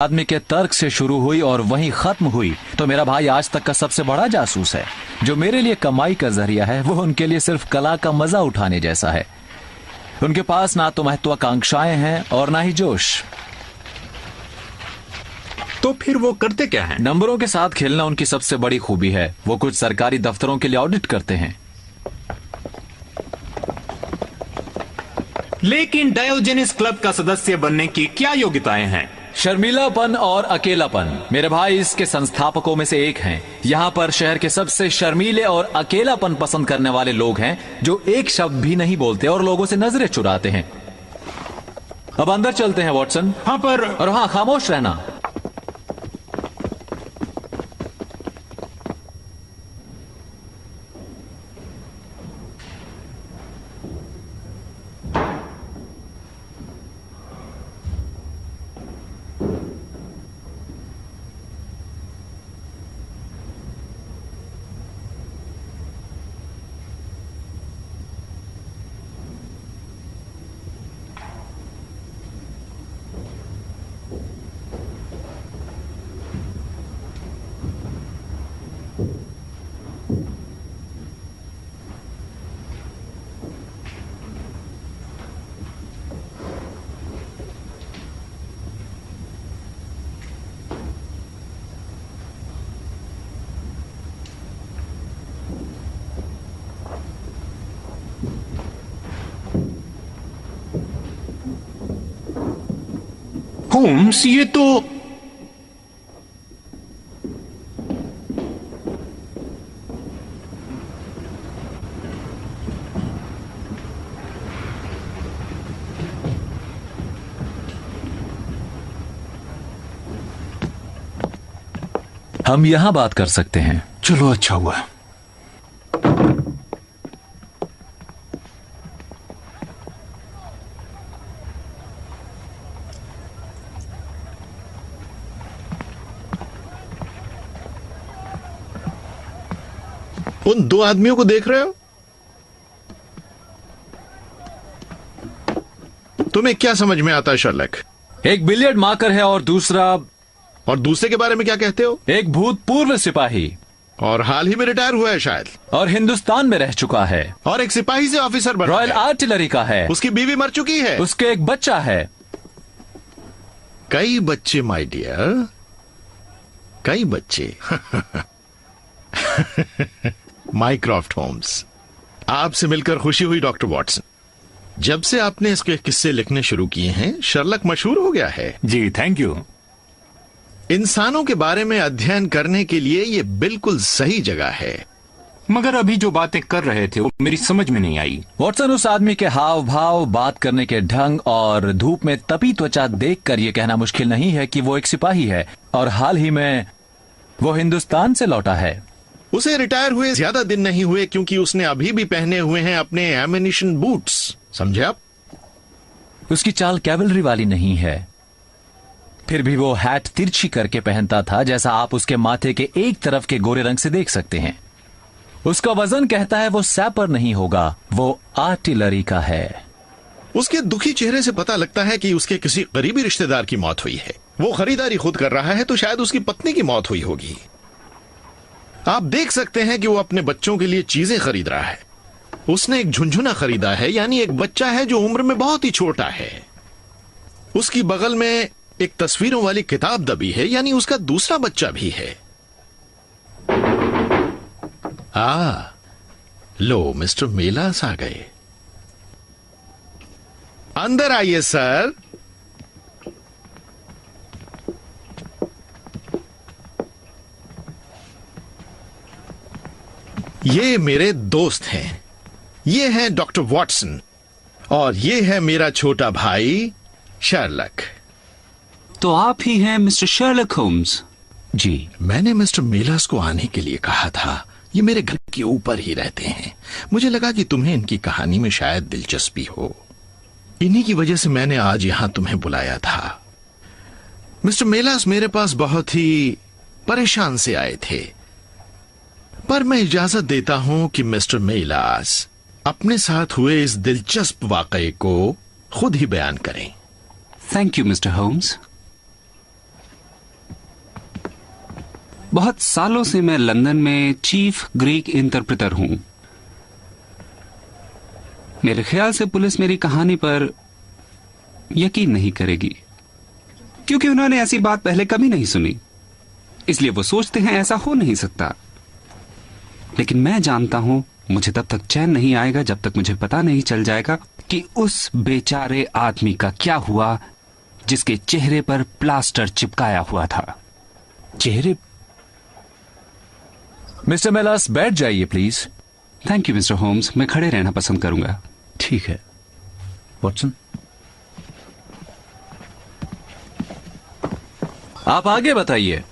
आदमी के तर्क से शुरू हुई और वहीं खत्म हुई, तो मेरा भाई आज तक का सबसे बड़ा जासूस है। जो मेरे लिए कमाई का जरिया है, वो उनके लिए सिर्फ कला का मजा उठाने जैसा है। उनके पास ना तो महत्वाकांक्षाएं हैं और ना ही जोश। तो फिर वो करते क्या हैं? नंबरों के साथ खेलना उनकी सबसे बड़ी खूबी है। वो कुछ सरकारी दफ्तरों के लिए ऑडिट करते हैं। लेकिन डायोजेनिस क्लब का सदस्य बनने की क्या योग्यताएं हैं? शर्मीलापन और अकेलापन। मेरे भाई इसके संस्थापकों में से एक हैं। यहाँ पर शहर के सबसे शर्मीले और अकेलापन पसंद करने वाले लोग हैं, जो एक शब्द भी नहीं बोलते और लोगों से नजरें चुराते हैं। अब अंदर चलते हैं वॉटसन। हाँ, और हाँ, खामोश रहना। होम्स, ये तो हम यहां बात कर सकते हैं। चलो, अच्छा हुआ। उन दो आदमियों को देख रहे हो? तुम्हें क्या समझ में आता है शर्लक? एक बिलियर्ड मार्कर है और दूसरे के बारे में क्या कहते हो? एक भूतपूर्व सिपाही, और हाल ही में रिटायर हुआ है शायद, और हिंदुस्तान में रह चुका है, और एक सिपाही से ऑफिसर बना रॉयल है। आर्टिलरी का है। उसकी बीवी मर चुकी है। उसके एक बच्चा है। कई बच्चे माय डियर, कई बच्चे। माइक्रॉफ्ट होम्स, आपसे मिलकर खुशी हुई डॉक्टर वॉटसन। जब से आपने इसके किस्से लिखने शुरू किए हैं, शर्लक मशहूर हो गया है। जी, थैंक यू। इंसानों के बारे में अध्ययन करने के लिए ये बिल्कुल सही जगह है। मगर अभी जो बातें कर रहे थे वो मेरी समझ में नहीं आई। वॉटसन, उस आदमी के हाव भाव, बात करने के ढंग और धूप में तपी त्वचा देखकर यह कहना मुश्किल नहीं है कि वो एक सिपाही है, और हाल ही में वो हिंदुस्तान से लौटा है। उसे रिटायर हुए ज्यादा दिन नहीं हुए, क्योंकि उसने अभी भी पहने हुए हैं अपने एमिनिशन बूट्स। समझे आप? उसकी चाल कैवलरी वाली नहीं है, फिर भी वो हैट तिरछी करके पहनता था, जैसा आप उसके माथे के एक तरफ के गोरे रंग से देख सकते हैं। उसका वजन कहता है वो सैपर नहीं होगा, वो आर्टिलरी का है। उसके दुखी चेहरे से पता लगता है कि उसके किसी करीबी रिश्तेदार की मौत हुई है। वो खरीदारी खुद कर रहा है, तो शायद उसकी पत्नी की मौत हुई होगी। आप देख सकते हैं कि वो अपने बच्चों के लिए चीजें खरीद रहा है। उसने एक झुनझुना खरीदा है, यानी एक बच्चा है जो उम्र में बहुत ही छोटा है। उसकी बगल में एक तस्वीरों वाली किताब दबी है, यानी उसका दूसरा बच्चा भी है। लो, मिस्टर मेलास आ गए। अंदर आइए सर। ये मेरे दोस्त हैं। ये हैं डॉक्टर वॉटसन, और ये है मेरा छोटा भाई शर्लक। तो आप ही हैं मिस्टर शर्लक होम्स? जी। मैंने मिस्टर मेलास को आने के लिए कहा था। ये मेरे घर के ऊपर ही रहते हैं। मुझे लगा कि तुम्हें इनकी कहानी में शायद दिलचस्पी हो। इन्हीं की वजह से मैंने आज यहां तुम्हें बुलाया था। मिस्टर मेलास मेरे पास बहुत ही परेशान से आए थे, पर मैं इजाजत देता हूं कि मिस्टर मेलास अपने साथ हुए इस दिलचस्प वाकये को खुद ही बयान करें। Thank you mister Holmes. बहुत सालों से मैं लंदन में चीफ ग्रीक इंटरप्रेटर हूं। मेरे ख्याल से पुलिस मेरी कहानी पर यकीन नहीं करेगी, क्योंकि उन्होंने ऐसी बात पहले कभी नहीं सुनी, इसलिए वो सोचते हैं ऐसा हो नहीं सकता। लेकिन मैं जानता हूं, मुझे तब तक चैन नहीं आएगा जब तक मुझे पता नहीं चल जाएगा कि उस बेचारे आदमी का क्या हुआ जिसके चेहरे पर प्लास्टर चिपकाया हुआ था। चेहरे? मिस्टर मेलास, बैठ जाइए please. Thank you mister Holmes, मैं खड़े रहना पसंद करूंगा। ठीक है वॉटसन, आप आगे बताइए।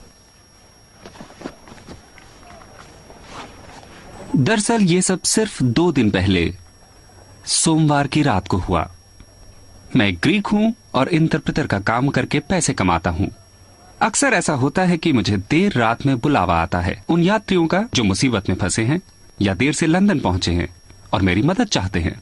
दरअसल ये सब सिर्फ 2 दिन पहले सोमवार की रात को हुआ। मैं ग्रीक हूं और इंटरप्रेटर का काम करके पैसे कमाता हूं। अक्सर ऐसा होता है कि मुझे देर रात में बुलावा आता है उन यात्रियों का जो मुसीबत में फंसे हैं या देर से लंदन पहुंचे हैं और मेरी मदद चाहते हैं।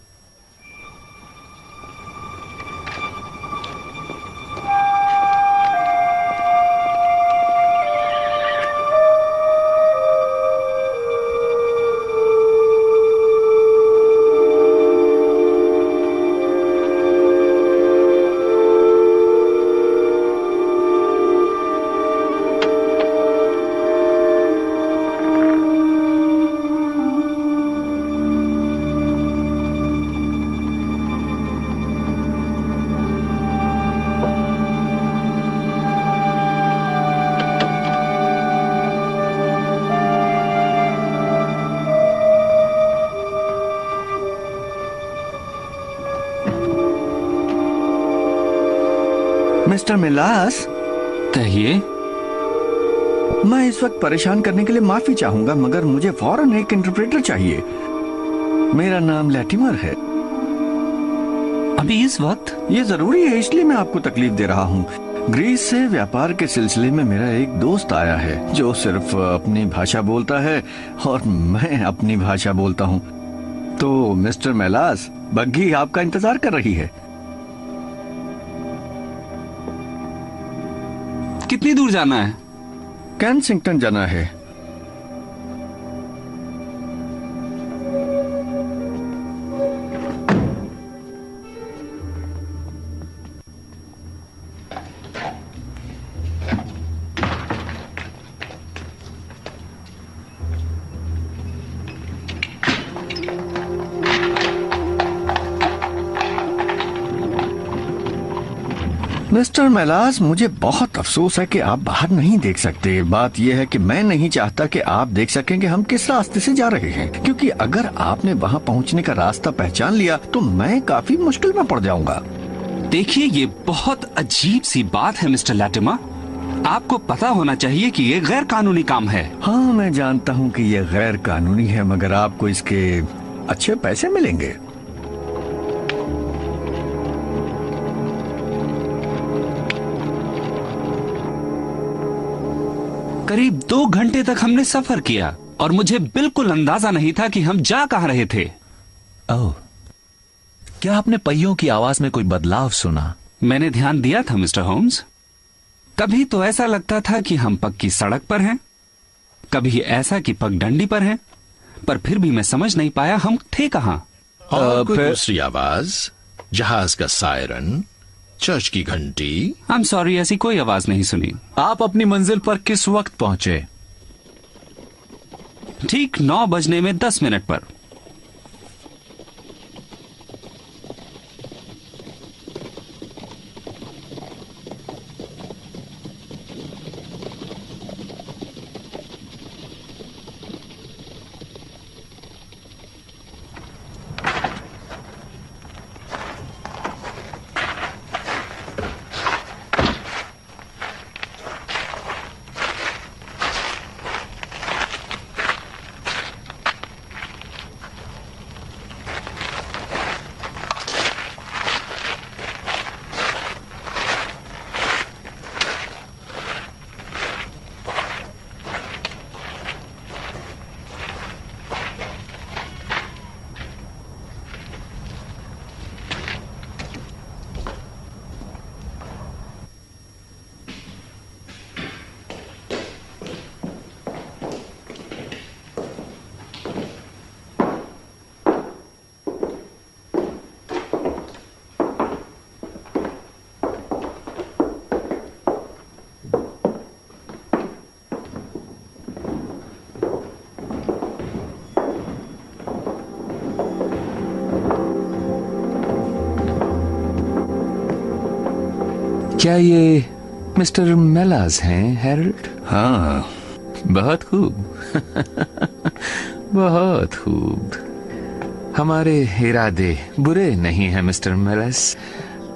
मिस्टर मिलास, कहिए। मैं इस वक्त परेशान करने के लिए माफी चाहूंगा, मगर मुझे फौरन एक इंटरप्रेटर चाहिए। मेरा नाम लैटिमर है। अभी इस वक्त? ये जरूरी है, इसलिए मैं आपको तकलीफ दे रहा हूँ। ग्रीस से व्यापार के सिलसिले में मेरा एक दोस्त आया है जो सिर्फ अपनी भाषा बोलता है और मैं अपनी भाषा बोलता हूँ। तो मिस्टर मेलास, बग्घी आपका इंतजार कर रही है। कितनी दूर जाना है? कैंसिंगटन जाना है। मिस्टर मेलास, मुझे बहुत अफसोस है कि आप बाहर नहीं देख सकते। बात यह है कि मैं नहीं चाहता कि आप देख सकें कि हम किस रास्ते से जा रहे हैं, क्योंकि अगर आपने वहां पहुंचने का रास्ता पहचान लिया तो मैं काफी मुश्किल में पड़ जाऊंगा। देखिए, ये बहुत अजीब सी बात है मिस्टर लैटिमर। आपको पता होना चाहिए कि ये गैर कानूनी काम है। हाँ, मैं जानता हूँ कि ये गैर कानूनी है, मगर आपको इसके अच्छे पैसे मिलेंगे। करीब 2 घंटे तक हमने सफर किया और मुझे बिल्कुल अंदाजा नहीं था कि हम जा कहां रहे थे। ओह, क्या आपने पहियों की आवाज में कोई बदलाव सुना? मैंने ध्यान दिया था मिस्टर होम्स। कभी तो ऐसा लगता था कि हम पक्की सड़क पर हैं, कभी ऐसा कि पगडंडी पर हैं, पर फिर भी मैं समझ नहीं पाया हम थे कहां। और कोई दूसरी आवाज, जहाज का सायरन, चर्च की घंटी? आई एम सॉरी, ऐसी कोई आवाज नहीं सुनी। आप अपनी मंजिल पर किस वक्त पहुंचे? ठीक 9 बजने में 10 मिनट पर। क्या ये मिस्टर मेलाज हैं, हैरोल्ड? हाँ। बहुत खूब। बहुत खूब। हमारे इरादे बुरे नहीं हैं मिस्टर मेलाज,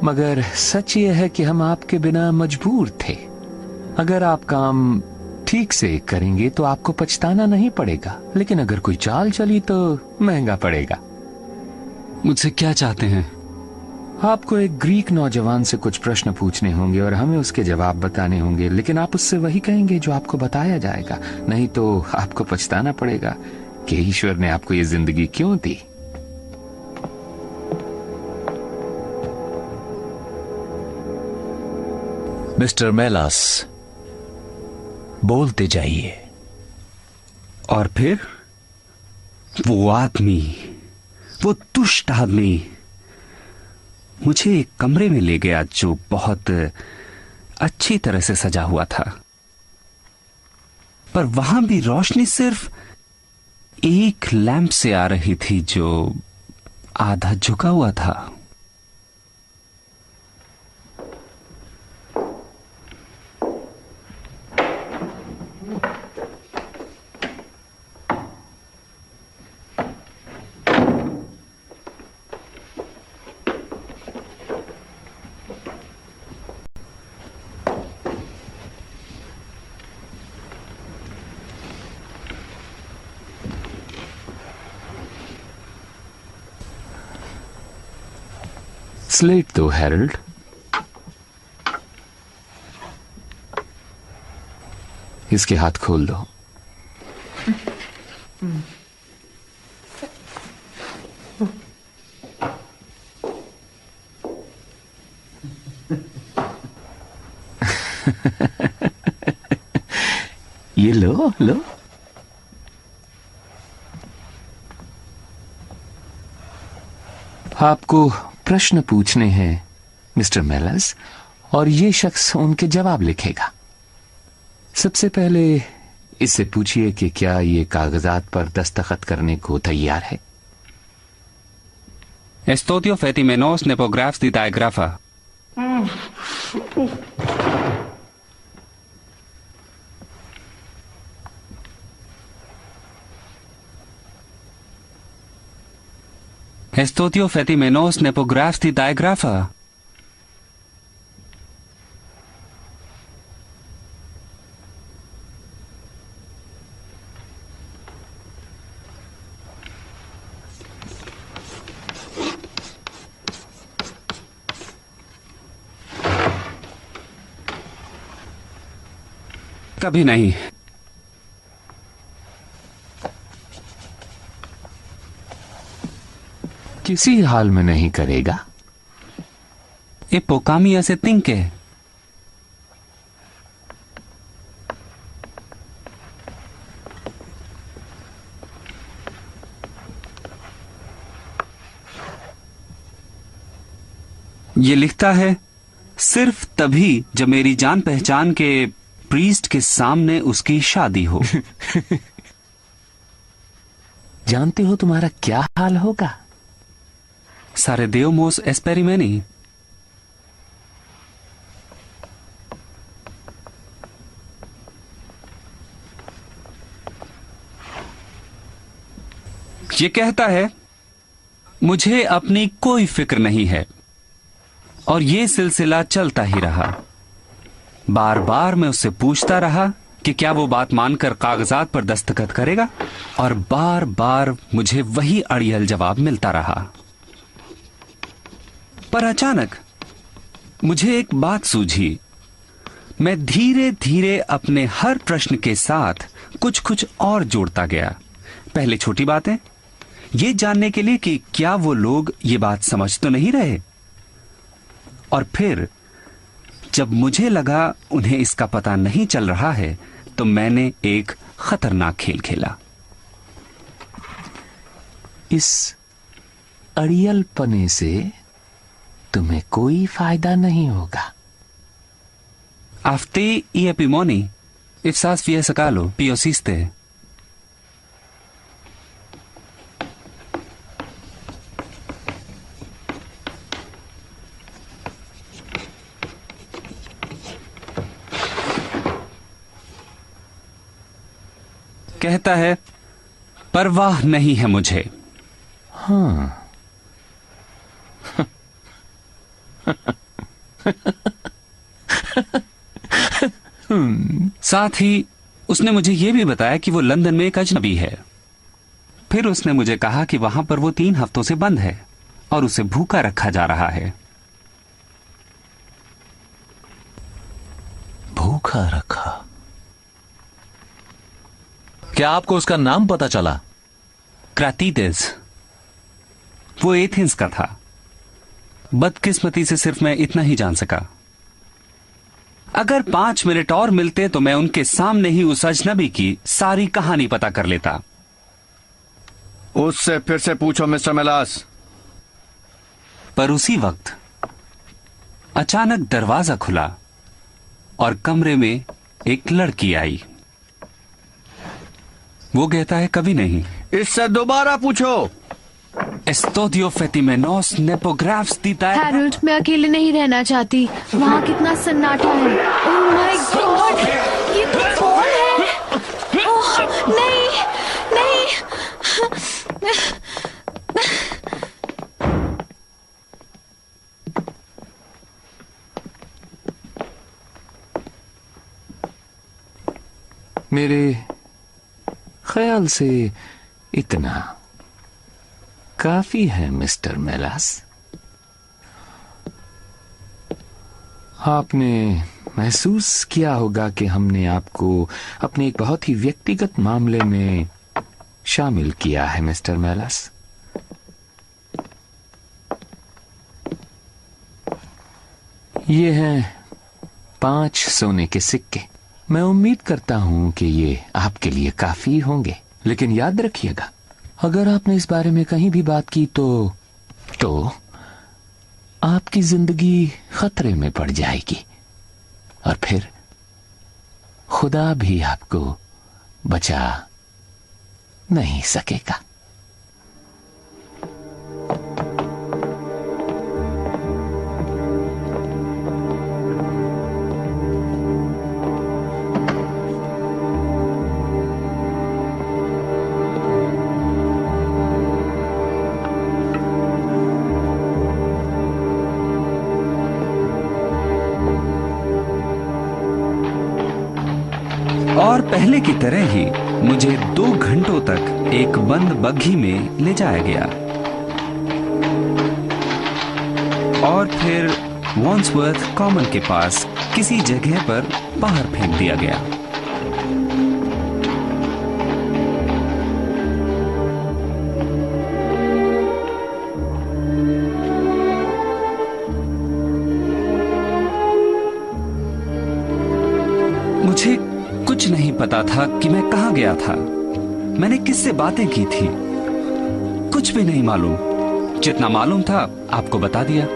मगर सच ये है कि हम आपके बिना मजबूर थे। अगर आप काम ठीक से करेंगे तो आपको पछताना नहीं पड़ेगा, लेकिन अगर कोई चाल चली तो महंगा पड़ेगा। मुझसे क्या चाहते हैं? आपको एक ग्रीक नौजवान से कुछ प्रश्न पूछने होंगे और हमें उसके जवाब बताने होंगे, लेकिन आप उससे वही कहेंगे जो आपको बताया जाएगा, नहीं तो आपको पछताना पड़ेगा कि ईश्वर ने आपको ये जिंदगी क्यों दी। मिस्टर मेलास, बोलते जाइए। और फिर वो आदमी, वो दुष्ट आदमी मुझे एक कमरे में ले गया जो बहुत अच्छी तरह से सजा हुआ था, पर वहां भी रोशनी सिर्फ एक लैंप से आ रही थी जो आधा झुका हुआ था। स्लेट दो हैरोल्ड। इसके हाथ खोल दो। ये लो लो। आपको प्रश्न पूछने हैं मिस्टर मेलास, और ये शख्स उनके जवाब लिखेगा। सबसे पहले इससे पूछिए कि क्या ये कागजात पर दस्तखत करने को तैयार है। Estudio fetimenos nepographs di digrapha. Estudio fetimenos nepographs di digrapha. कभी नहीं। किसी हाल में नहीं करेगा। ए पोकामिया से तिंके। ये लिखता है सिर्फ तभी जब मेरी जान पहचान के प्रीस्ट के सामने उसकी शादी हो। जानते हो तुम्हारा क्या हाल होगा? सारे देवमोस एस्पेरिमेनी। ये कहता है मुझे अपनी कोई फिक्र नहीं है, और ये सिलसिला चलता ही रहा। बार बार मैं उससे पूछता रहा कि क्या वो बात मानकर कागजात पर दस्तखत करेगा, और बार बार मुझे वही अड़ियल जवाब मिलता रहा। पर अचानक मुझे एक बात सूझी। मैं धीरे धीरे अपने हर प्रश्न के साथ कुछ कुछ और जोड़ता गया। पहले छोटी बातें, ये जानने के लिए कि क्या वो लोग ये बात समझ तो नहीं रहे, और फिर जब मुझे लगा उन्हें इसका पता नहीं चल रहा है, तो मैंने एक खतरनाक खेल खेला। इस अड़ियल पने से तुम्हें कोई फायदा नहीं होगा। Αυτή η επιμονή, ευσάς φιέσα καλό, ποιοσίστε. कहता है परवाह नहीं है मुझे। हाँ। साथ ही उसने मुझे यह भी बताया कि वो लंदन में एक अजनबी है। फिर उसने मुझे कहा कि वहां पर वो 3 हफ्तों से बंद है और उसे भूखा रखा जा रहा है। भूखा रखा? क्या आपको उसका नाम पता चला? क्रातीदेस। वो एथेंस का था। बदकिस्मती से सिर्फ मैं इतना ही जान सका। अगर 5 मिनट और मिलते तो मैं उनके सामने ही उस अजनबी की सारी कहानी पता कर लेता। उससे फिर से पूछो मिस्टर मेलास। पर उसी वक्त अचानक दरवाजा खुला और कमरे में एक लड़की आई। वो कहता है कभी नहीं। इससे दोबारा पूछो। एस्तोदियो फेतिमेनोस नेपोग्राफ्स दीता है। हैरोल्ड, मैं अकेले नहीं रहना चाहती। वहाँ कितना सन्नाटा है। ओह माय गॉड, ये तो फॉल है। ओह नहीं, नहीं। मेरे ख्याल से इतना काफी है मिस्टर मेलास। आपने महसूस किया होगा कि हमने आपको अपने एक बहुत ही व्यक्तिगत मामले में शामिल किया है मिस्टर मेलास। ये हैं 5 सोने के सिक्के। मैं उम्मीद करता हूं कि ये आपके लिए काफी होंगे, लेकिन याद रखिएगा, अगर आपने इस बारे में कहीं भी बात की तो आपकी जिंदगी खतरे में पड़ जाएगी और फिर खुदा भी आपको बचा नहीं सकेगा। और पहले की तरह ही मुझे 2 घंटों तक एक बंद बग्घी में ले जाया गया और फिर वॉन्सवर्थ कॉमन के पास किसी जगह पर बाहर फेंक दिया गया। मुझे कुछ नहीं पता था कि मैं कहां गया था। मैंने किससे बातें की थी, कुछ भी नहीं मालूम। जितना मालूम था आपको बता दिया।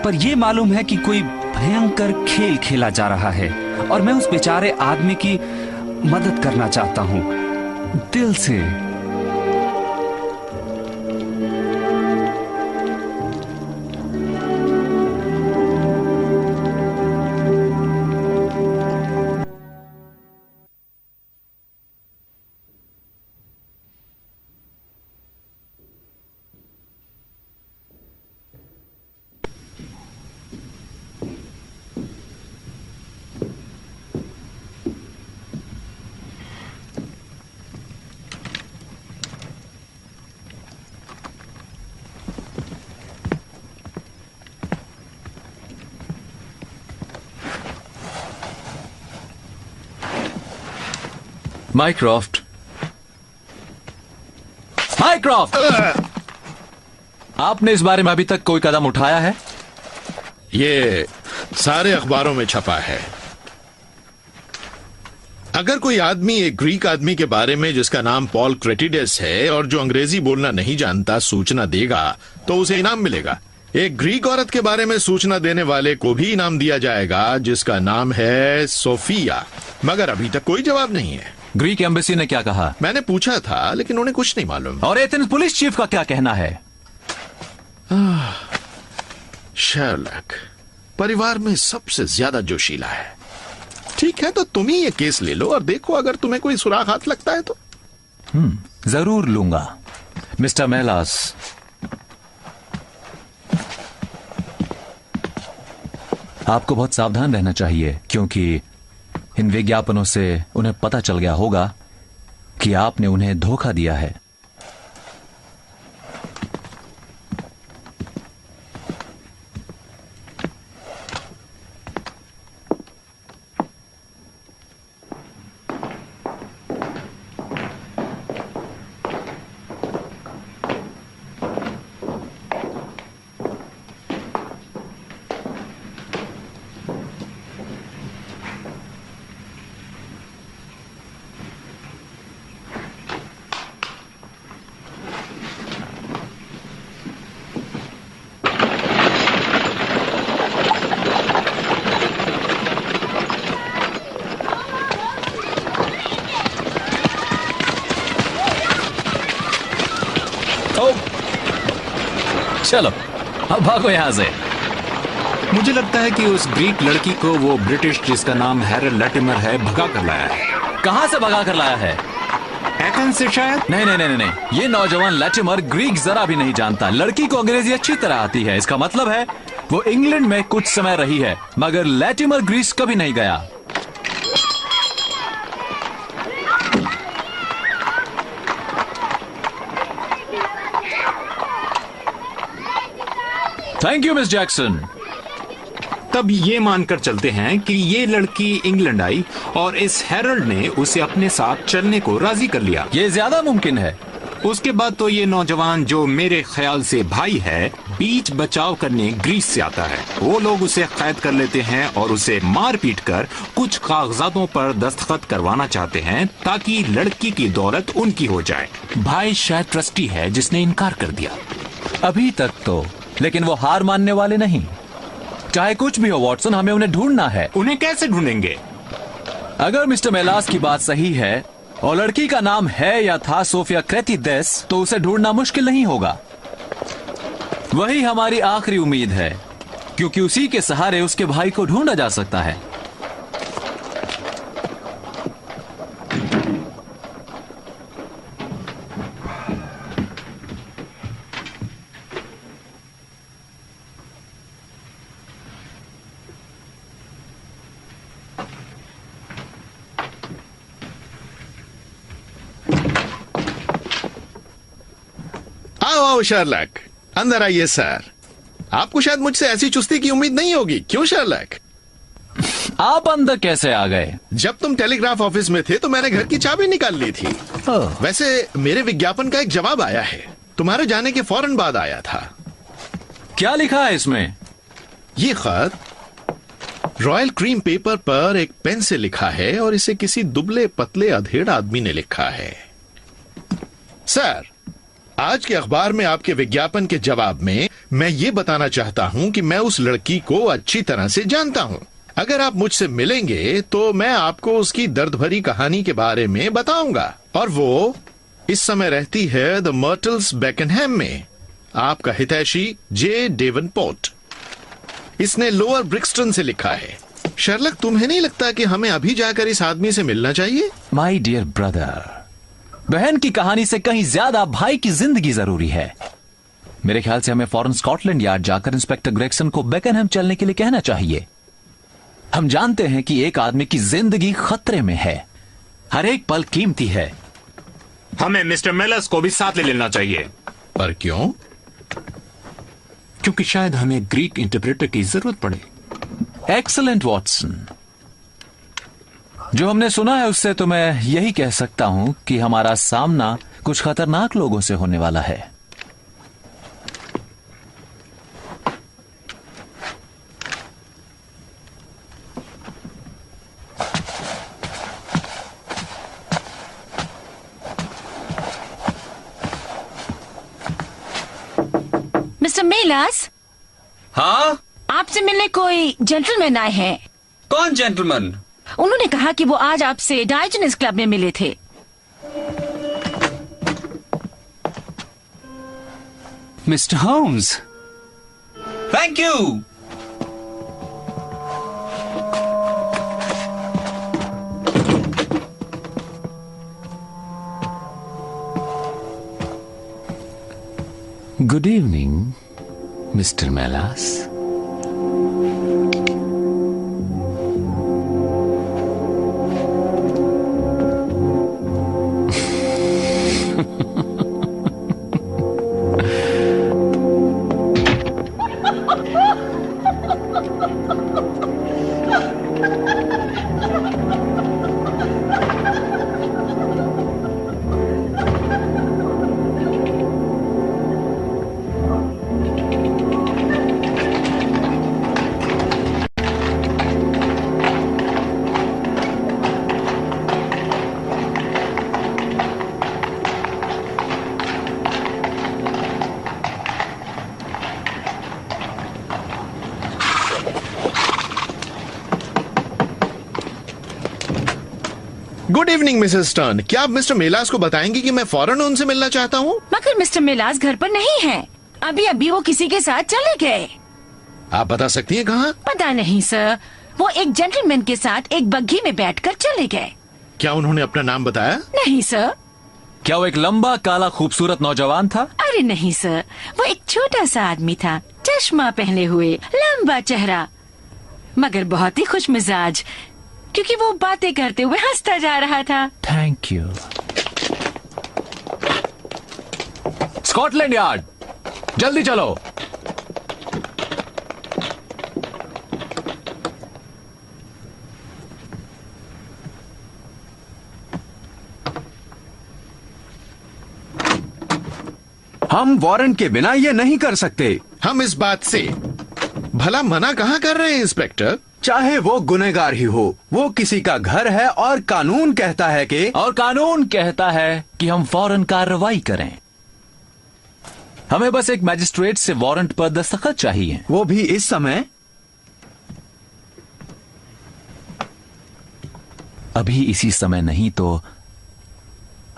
पर यह मालूम है कि कोई भयंकर खेल खेला जा रहा है और मैं उस बेचारे आदमी की मदद करना चाहता हूं दिल से। माइक्रॉफ्ट, आपने इस बारे में अभी तक कोई कदम उठाया है? ये सारे अखबारों में छपा है। अगर कोई आदमी एक ग्रीक आदमी के बारे में जिसका नाम पॉल क्रेटिडेस है और जो अंग्रेजी बोलना नहीं जानता सूचना देगा तो उसे इनाम मिलेगा। एक ग्रीक औरत के बारे में सूचना देने वाले को भी इनाम दिया जाएगा जिसका नाम है सोफिया, मगर अभी तक कोई जवाब नहीं है। ग्रीक एम्बेसी ने क्या कहा? मैंने पूछा था लेकिन उन्हें कुछ नहीं मालूम। और एथेंस पुलिस चीफ का क्या कहना है? शर्लक, परिवार में सबसे ज्यादा जोशीला है। ठीक है, तो तुम ही ये केस ले लो और देखो अगर तुम्हें कोई सुराग हाथ लगता है तो। जरूर लूंगा मिस्टर मेलास। आपको बहुत सावधान रहना चाहिए, क्योंकि इन विज्ञापनों से उन्हें पता चल गया होगा कि आपने उन्हें धोखा दिया है। चलो अब भागो यहां से। मुझे लगता है कि उस ग्रीक लड़की को वो ब्रिटिश जिसका नाम हैरल लैटिमर है भगा कर लाया है। कहां से भगा कर लाया है? एथेंस से शायद। नहीं, ये नौजवान लैटिमर ग्रीक जरा भी नहीं जानता। लड़की को अंग्रेजी अच्छी तरह आती है, इसका मतलब है वो इंग्लैंड में कुछ समय रही है, मगर लैटिमर ग्रीस कभी नहीं गया। Thank you miss Jackson. तब ये मानकर चलते हैं कि ये लड़की इंग्लैंड आई और इस हेरल्ड ने उसे अपने साथ चलने को राजी कर लिया। ये ज्यादा मुमकिन है। उसके बाद तो ये नौजवान, जो मेरे ख्याल से भाई है, बीच बचाव करने ग्रीस से आता है। वो लोग उसे कैद कर लेते हैं और उसे मार पीट कर कुछ कागजातों पर दस्तखत करवाना चाहते हैं ताकि लड़की की दौलत उनकी हो जाए। भाई शायद ट्रस्टी है जिसने इनकार कर दिया। अभी तक तो, लेकिन वो हार मानने वाले नहीं। चाहे कुछ भी हो वॉटसन, हमें उन्हें ढूंढना है। उन्हें कैसे ढूंढेंगे? अगर मिस्टर मेलास की बात सही है और लड़की का नाम है या था सोफिया क्रेतिदेस, तो उसे ढूंढना मुश्किल नहीं होगा। वही हमारी आखिरी उम्मीद है, क्योंकि उसी के सहारे उसके भाई को ढूंढा जा सकता है। आओ शर्लक, अंदर आइए सर। आपको शायद मुझसे ऐसी चुस्ती की उम्मीद नहीं होगी, क्यों शर्लक? आप अंदर कैसे आ गए? जब तुम टेलीग्राफ ऑफिस में थे तो मैंने घर की चाबी निकाल ली थी। वैसे मेरे विज्ञापन का एक जवाब आया है, तुम्हारे जाने के फौरन बाद आया था। क्या लिखा है इसमें? ये खत रॉयल क्रीम पेपर पर एक पेन से लिखा है और इसे किसी दुबले पतले अधेड़ आदमी ने लिखा है। सर, आज के अखबार में आपके विज्ञापन के जवाब में मैं ये बताना चाहता हूं कि मैं उस लड़की को अच्छी तरह से जानता हूं। अगर आप मुझसे मिलेंगे तो मैं आपको उसकी दर्द भरी कहानी के बारे में बताऊंगा। और वो इस समय रहती है द मर्टल्स बेकनहैम में। आपका हितैषी जे डेवनपोर्ट। इसने लोअर ब्रिक्सटन से लिखा है। शर्लक, तुम्हें नहीं लगता कि हमें अभी जाकर इस आदमी से मिलना चाहिए? माई डियर ब्रदर, बहन की कहानी से कहीं ज्यादा भाई की जिंदगी जरूरी है। मेरे ख्याल से हमें फौरन स्कॉटलैंड यार्ड जाकर इंस्पेक्टर ग्रेगसन को बेकनहैम चलने के लिए कहना चाहिए। हम जानते हैं कि एक आदमी की जिंदगी खतरे में है, हर एक पल कीमती है। हमें मिस्टर मेलस को भी साथ ले लेना चाहिए। पर क्यों? क्योंकि शायद हमें ग्रीक इंटरप्रेटर की जरूरत पड़े। Excellent Watson. जो हमने सुना है उससे तो मैं यही कह सकता हूं कि हमारा सामना कुछ खतरनाक लोगों से होने वाला है। Mister MELAS. हाँ? आपसे मिलने कोई जेंटलमैन आए हैं। कौन जेंटलमैन? उन्होंने कहा कि वो आज आपसे डायोजनीस क्लब में मिले थे। Mister Holmes, thank you. Good evening mister Melas. Good evening missus Stern. क्या आप मिस्टर मेलास को बताएंगे कि मैं फौरन उनसे मिलना चाहता हूँ? मगर मिस्टर मिलास घर पर नहीं है। अभी अभी वो किसी के साथ चले गए। आप बता सकती हैं कहाँ? पता नहीं सर, वो एक जेंटलमैन के साथ एक बग्घी में बैठकर चले गए। क्या उन्होंने अपना नाम बताया? नहीं सर। क्या वो एक लंबा काला खूबसूरत नौजवान था? अरे नहीं सर, वो एक छोटा सा आदमी था, चश्मा पहने हुए, लंबा चेहरा, मगर बहुत ही खुश मिजाज, क्योंकि वो बातें करते हुए हंसता जा रहा था। Thank you. स्कॉटलैंड यार्ड, जल्दी चलो। हम वारंट के बिना ये नहीं कर सकते। हम इस बात से भला मना कहाँ कर रहे हैं इंस्पेक्टर? चाहे वो गुनहगार ही हो, वो किसी का घर है और कानून कहता है कि हम फौरन कार्रवाई करें। हमें बस एक मैजिस्ट्रेट से वारंट पर दस्तखत चाहिए, वो भी इस समय। अभी इसी समय नहीं तो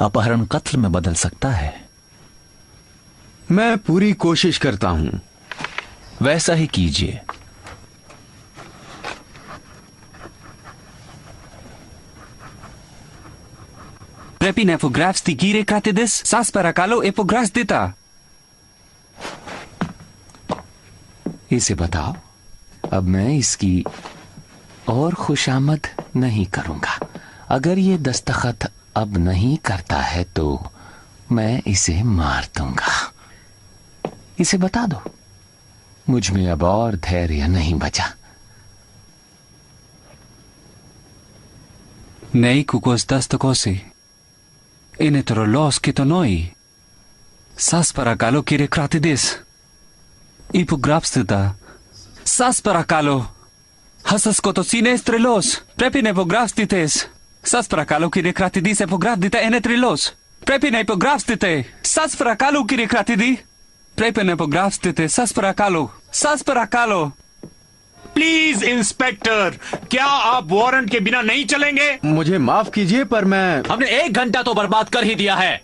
अपहरण कत्ल में बदल सकता है। मैं पूरी कोशिश करता हूं। वैसा ही कीजिए। Prepin epographs ti gire cratidis, saspera calo epographs dita. इसे बताओ, अब मैं इसकी और खुशामद नहीं करूंगा। अगर ये दस्तखत अब नहीं करता है तो मैं इसे मार दूंगा। इसे बता दो, मुझ में अब और धैर्य नहीं बचा। Nei kukos dastakosi. Inetro los kitonoi. Saspera calo kire cratidis. Epographs dita. Saspera calo. Hasas kotosineestrelos. Prepin epographs dites. Saspera calo kire cratidis epograph dita enetrelos. Prepin epographs dite. Saspera calo kire cratidi. Prepin epographs dite. Saspera calo. Saspera calo. Please inspector, क्या आप warrant के बिना नहीं चलेंगे? मुझे माफ कीजिए पर मैं हमने 1 घंटा तो बर्बाद कर ही दिया है।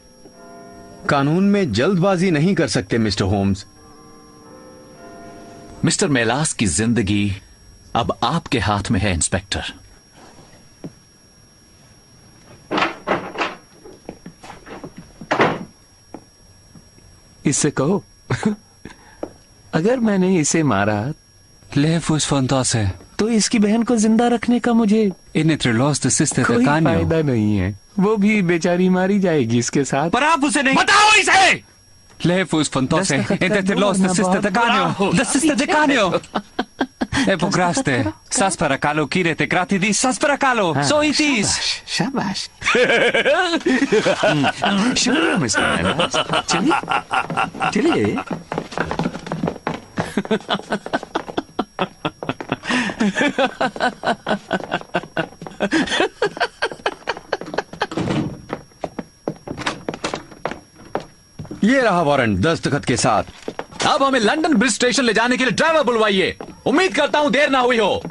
कानून में जल्दबाजी नहीं कर सकते मिस्टर होम्स। मिस्टर मेलास की जिंदगी अब आपके हाथ में है इंस्पेक्टर। इससे कहो अगर मैंने इसे मारा Lefus fantase. तो इसकी बहन को जिंदा रखने का मुझे Inetrelos de siste कोई de canio. फायदा नहीं है। वो भी बेचारी मारी जाएगी इसके साथ। पर आप उसे नहीं बताओ इसे। Lefus fantase. Inetrelos de siste de canio. De siste de canio. Epograste. Saspera calo kire te cratidis. Saspera calo. So it is. शाबाश। शुक्रिया मिस्टर मेलास। चलिए। ये रहा वारंट दस्तखत के साथ। अब हमें लंदन ब्रिज स्टेशन ले जाने के लिए ड्राइवर बुलवाइए। उम्मीद करता हूं देर ना हुई हो।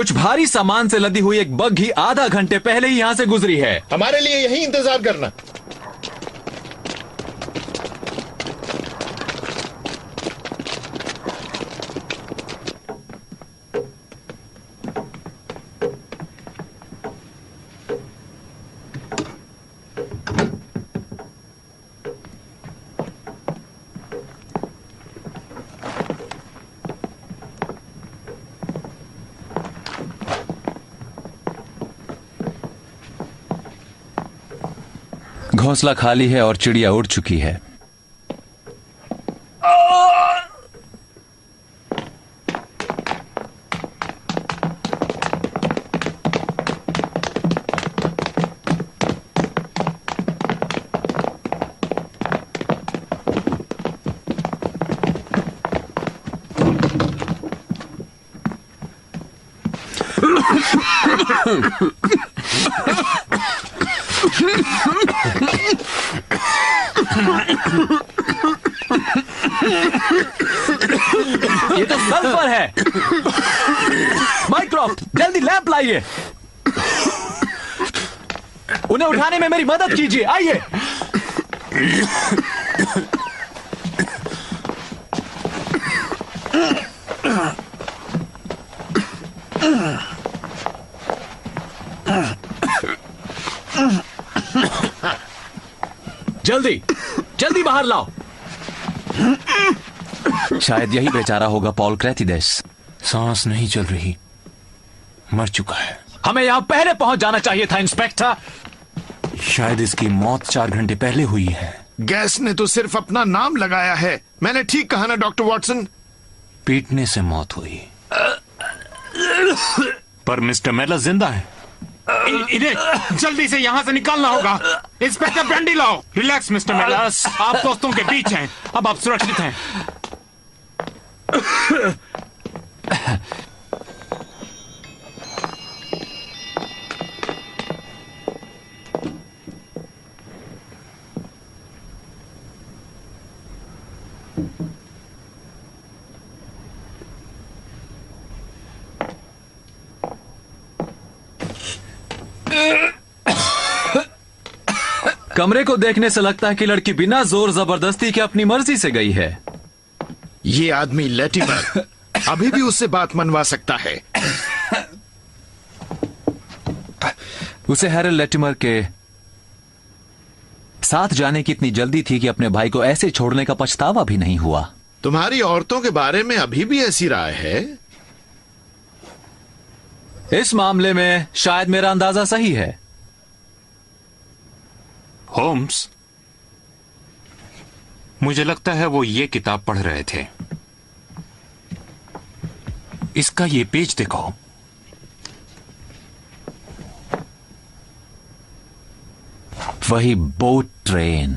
कुछ भारी सामान से लदी हुई एक बग्घी आधा घंटे पहले ही यहाँ से गुजरी है। हमारे लिए यही इंतजार करना। घोंसला खाली है और चिड़िया उड़ चुकी है। ये तो सल्फर है। माइक्रॉफ्ट, जल्दी लैंप लाइए। उन्हें उठाने में मेरी मदद कीजिए, आइए। जल्दी जल्दी बाहर लाओ। शायद यही बेचारा होगा पॉल क्रेथिडेस। सांस नहीं चल रही, मर चुका है। हमें यहां पहले पहुंच जाना चाहिए था इंस्पेक्टर। शायद इसकी मौत 4 घंटे पहले हुई है। गैस ने तो सिर्फ अपना नाम लगाया है। मैंने ठीक कहा ना डॉक्टर वॉटसन? पीटने से मौत हुई। पर मिस्टर मेलर जिंदा है। इन्हें जल्दी से यहाँ से निकालना होगा। इंस्पेक्टर ब्रांडी लाओ। रिलैक्स मिस्टर मेलर्स, आप दोस्तों के बीच हैं, अब आप सुरक्षित हैं। कमरे को देखने से लगता है कि लड़की बिना जोर जबरदस्ती के अपनी मर्जी से गई है। ये आदमी लेटिमर अभी भी उससे बात मनवा सकता है। उसे हैरल लेटिमर के साथ जाने की इतनी जल्दी थी कि अपने भाई को ऐसे छोड़ने का पछतावा भी नहीं हुआ। तुम्हारी औरतों के बारे में अभी भी ऐसी राय है? इस मामले में शायद मेरा अंदाजा सही है। होम्स, मुझे लगता है वो ये किताब पढ़ रहे थे। इसका ये पेज देखो। वही बोट ट्रेन।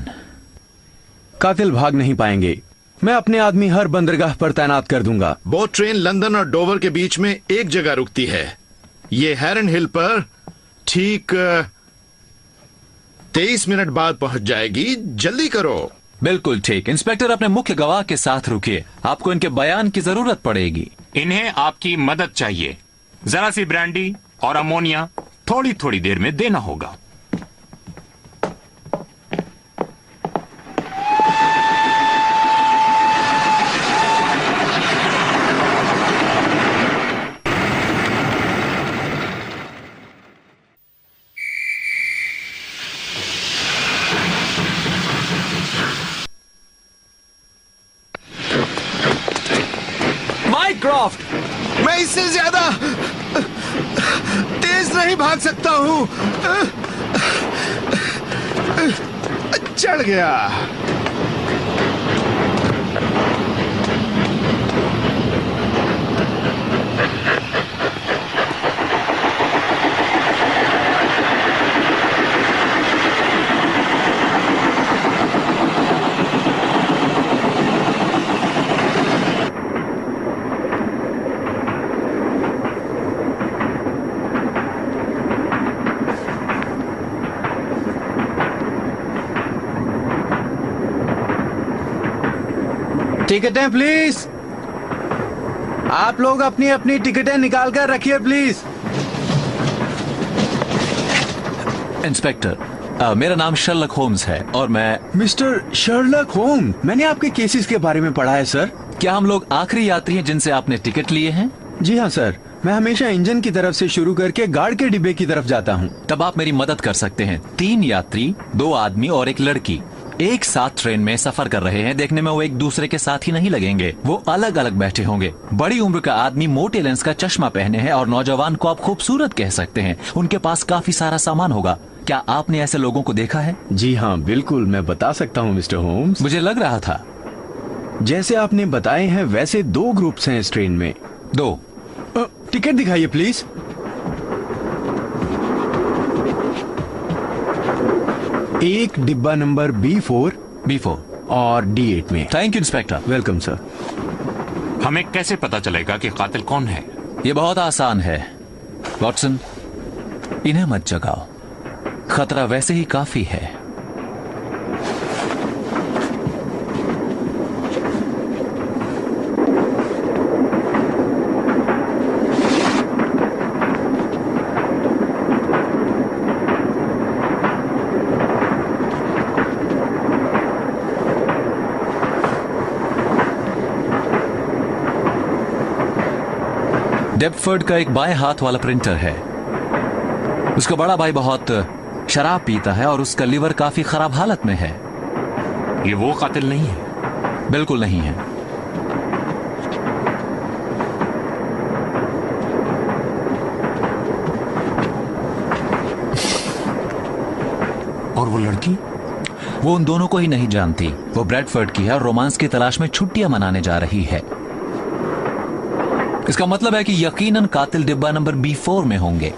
कातिल भाग नहीं पाएंगे। मैं अपने आदमी हर बंदरगाह पर तैनात कर दूंगा। बोट ट्रेन लंदन और डोवर के बीच में एक जगह रुकती है। ये हेरन हिल पर ठीक 23 मिनट बाद पहुंच जाएगी। जल्दी करो। बिल्कुल ठीक। इंस्पेक्टर, अपने मुख्य गवाह के साथ रुकिए। आपको इनके बयान की जरूरत पड़ेगी। इन्हें आपकी मदद चाहिए। जरा सी ब्रांडी और अमोनिया थोड़ी थोड़ी देर में देना होगा। मैं इससे ज्यादा तेज नहीं भाग सकता हूं। चढ़ गया। टिकट है प्लीज। आप लोग अपनी अपनी टिकटें निकाल कर रखिए प्लीज। इंस्पेक्टर, मेरा नाम शर्लक होम्स है और मैं। मिस्टर शर्लक होम्स, मैंने आपके केसेस के बारे में पढ़ा है सर। क्या हम लोग आखिरी यात्री हैं जिनसे आपने टिकट लिए हैं? जी हाँ सर, मैं हमेशा इंजन की तरफ से शुरू करके गार्ड के डिब्बे की तरफ जाता हूँ। तब आप मेरी मदद कर सकते हैं। 3 यात्री, 2 आदमी और 1 लड़की एक साथ ट्रेन में सफर कर रहे हैं। देखने में वो एक दूसरे के साथ ही नहीं लगेंगे, वो अलग अलग बैठे होंगे। बड़ी उम्र का आदमी मोटे लेंस का चश्मा पहने हैं और नौजवान को आप खूबसूरत कह सकते हैं। उनके पास काफी सारा सामान होगा। क्या आपने ऐसे लोगों को देखा है? जी हाँ बिल्कुल, मैं बता सकता हूँ मिस्टर होम्स। मुझे लग रहा था। जैसे आपने बताए हैं वैसे 2 ग्रुप्स हैं इस ट्रेन में। 2। टिकट दिखाइए प्लीज। एक डिब्बा नंबर B4 और D8 में। Thank you inspector. Welcome sir. हमें कैसे पता चलेगा कि कातिल कौन है? ये बहुत आसान है वॉटसन, इन्हें मत जगाओ, खतरा वैसे ही काफी है। डेप्टफोर्ड का एक बाएं हाथ वाला प्रिंटर है। उसका बड़ा भाई बहुत शराब पीता है और उसका लीवर काफी खराब हालत में है। ये वो कातिल नहीं है? बिल्कुल नहीं है। और वो लड़की? वो उन दोनों को ही नहीं जानती। वो ब्रैडफोर्ड की है और रोमांस की तलाश में छुट्टियां मनाने जा रही है। इसका मतलब है कि यकीनन कातिल डिब्बा नंबर B4 में होंगे।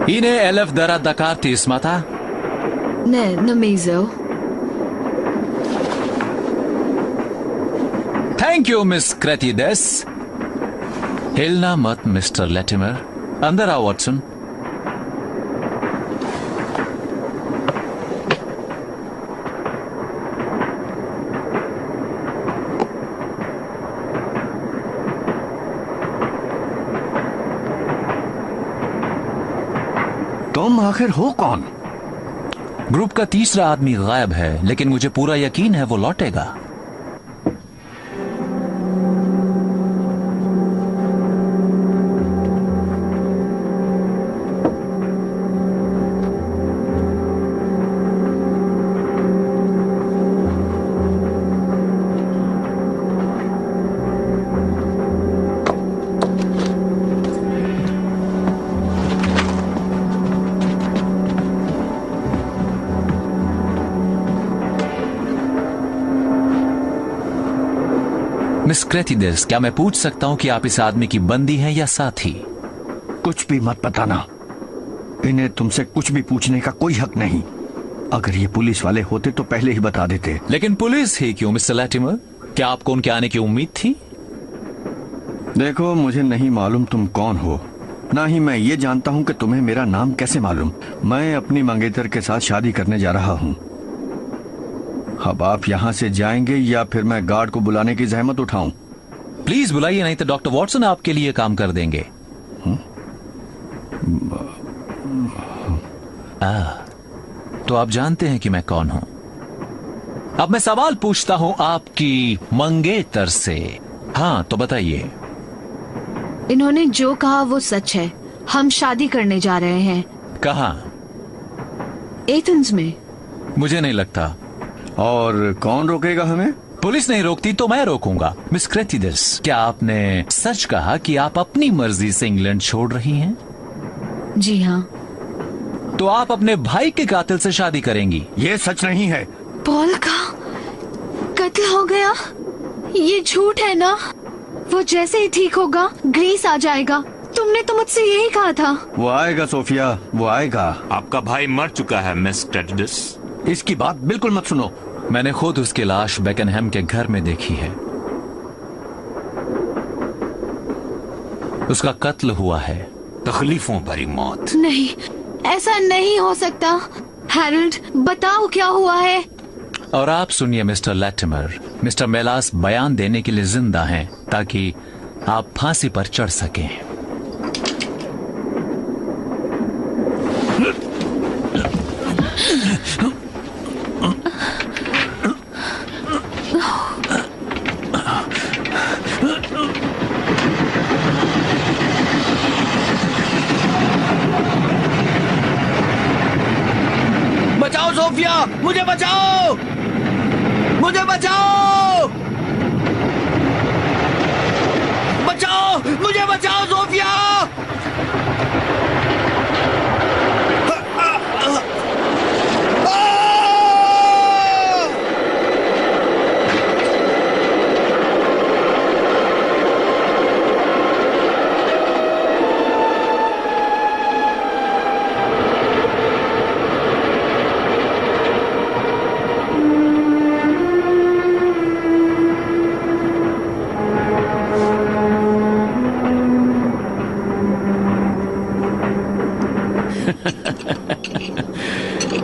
Yine elef dara dakartis mata? Ne, namizo. Thank you, Miss Cretides. हिलना मत मिस्टर लेटिमर। अंदर आओ वॉटसन। तुम आखिर हो कौन? ग्रुप का तीसरा आदमी गायब है, लेकिन मुझे पूरा यकीन है वो लौटेगा। मिस क्रेटिडेस, क्या मैं पूछ सकता हूं कि आप इस आदमी की बंदी हैं या साथी? कुछ भी मत बताना। इन्हें तुमसे कुछ भी पूछने का कोई हक नहीं। अगर ये पुलिस वाले होते तो पहले ही बता देते। लेकिन पुलिस ही क्यों मिस्टर लैटिमर? क्या आपको उनके आने की उम्मीद थी? देखो, मुझे नहीं मालूम तुम कौन हो, ना ही मैं ये जानता हूं कि तुम्हें मेरा नाम कैसे मालूम। मैं अपनी मंगेतर के साथ शादी करने जा रहा हूं। अब आप यहाँ से जाएंगे या फिर मैं गार्ड को बुलाने की जहमत उठाऊं? प्लीज बुलाइए, नहीं तो डॉक्टर वॉटसन आपके लिए काम कर देंगे। तो आप जानते हैं कि मैं कौन हूं। अब मैं सवाल पूछता हूं आपकी मंगेतर से। हाँ, तो बताइए। इन्होंने जो कहा वो सच है। हम शादी करने जा रहे हैं। कहाँ? एथेंस में। मुझे नहीं लगता। और कौन रोकेगा हमें? पुलिस नहीं रोकती तो मैं रोकूंगा। मिस क्रेटिडेस, क्या आपने सच कहा कि आप अपनी मर्जी से इंग्लैंड छोड़ रही हैं? जी हाँ। तो आप अपने भाई के कातिल से शादी करेंगी? ये सच नहीं है। पॉल का कत्ल हो गया? ये झूठ है ना? वो जैसे ही ठीक होगा ग्रीस आ जाएगा। तुमने तो मुझसे यही कहा था। वो आएगा सोफिया, वो आएगा। आपका भाई मर चुका है मिस टेडिस। इसकी बात बिल्कुल मत सुनो। मैंने खुद उसकी लाश बेकनहैम के घर में देखी है। उसका कत्ल हुआ है। तकलीफों भरी मौत। नहीं, ऐसा नहीं हो सकता। हैरोल्ड, बताओ क्या हुआ है। और आप सुनिए मिस्टर लैटिमर, मिस्टर मेलास बयान देने के लिए जिंदा हैं ताकि आप फांसी पर चढ़ सकें। बचाओ सोफिया, मुझे बचाओ, मुझे बचाओ, बचाओ, मुझे बचाओ सोफिया।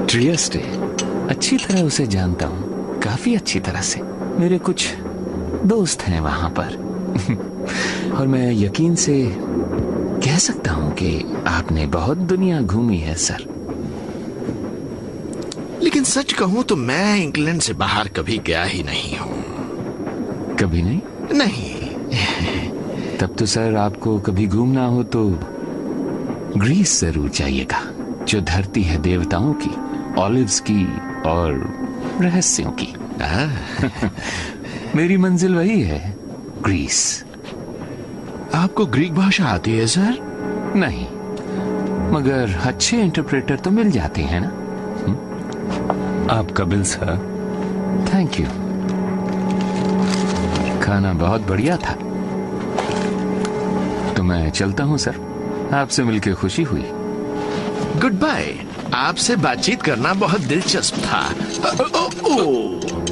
ट्रियस्टे, अच्छी तरह उसे जानता हूँ, काफी अच्छी तरह से। मेरे कुछ दोस्त हैं वहां पर और मैं यकीन से कह सकता हूँ कि आपने बहुत दुनिया घूमी है सर। लेकिन सच कहूं तो मैं इंग्लैंड से बाहर कभी गया ही नहीं हूं। कभी नहीं? नहीं। तब तो सर आपको कभी घूमना हो तो ग्रीस जरूर जाइएगा, जो धरती है देवताओं की, ऑलिव्स की और रहस्यों की। मेरी मंजिल वही है, ग्रीस। आपको ग्रीक भाषा आती है सर? नहीं, मगर अच्छे इंटरप्रेटर तो मिल जाते हैं ना। आपका बिल सर। Thank you. खाना बहुत बढ़िया था। तो मैं चलता हूं सर, आपसे मिलकर खुशी हुई। Good bye. आपसे बातचीत करना बहुत दिलचस्प था।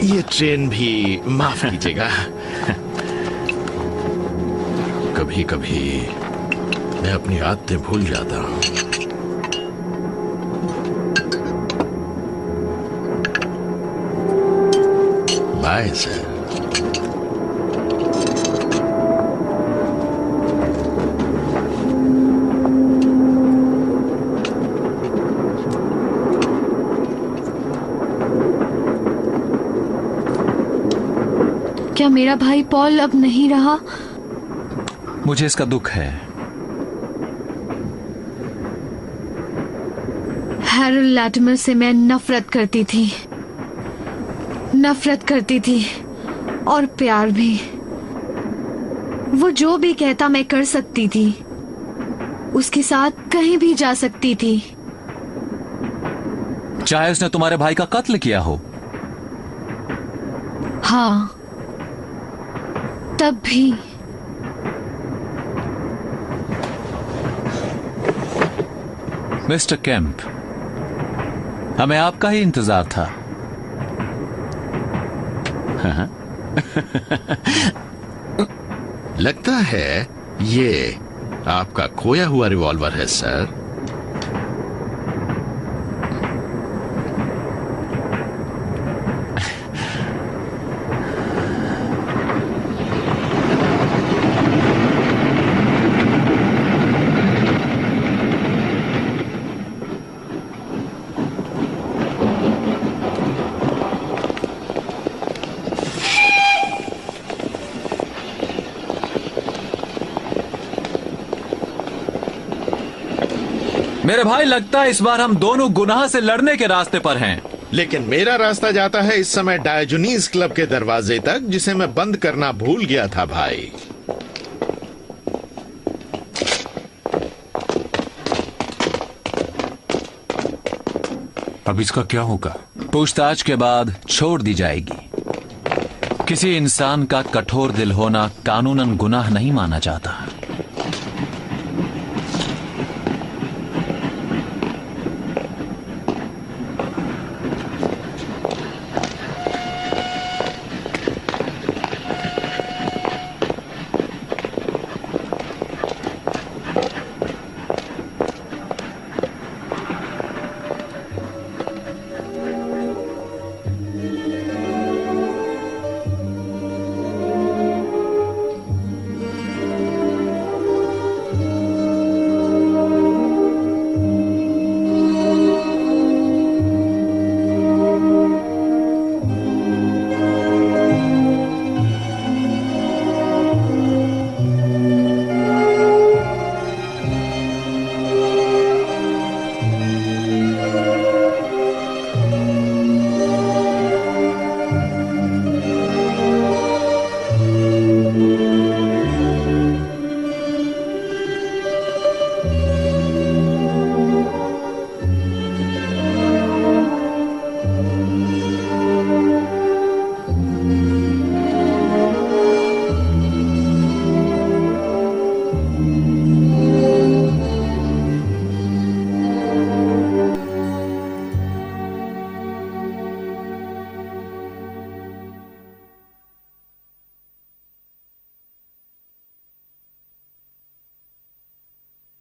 ये ट्रेन भी माफ कीजिएगा। कभी कभी मैं अपनी आदतें भूल जाता हूँ। Bye sir. क्या मेरा भाई पॉल अब नहीं रहा? मुझे इसका दुख है। हैरोल्ड लैटिमर से मैं नफरत करती थी और प्यार भी। वो जो भी कहता मैं कर सकती थी, उसके साथ कहीं भी जा सकती थी। चाहे उसने तुम्हारे भाई का कत्ल किया हो। हाँ, तब भी। मिस्टर केम्प, हमें आपका ही इंतजार था। लगता है ये आपका खोया हुआ रिवॉल्वर है सर। मेरे भाई, लगता है इस बार हम दोनों गुनाह से लड़ने के रास्ते पर हैं। लेकिन मेरा रास्ता जाता है इस समय डायोजनीज क्लब के दरवाजे तक, जिसे मैं बंद करना भूल गया था भाई। अब इसका क्या होगा? पूछताछ के बाद छोड़ दी जाएगी। किसी इंसान का कठोर दिल होना कानूनन गुनाह नहीं माना जाता।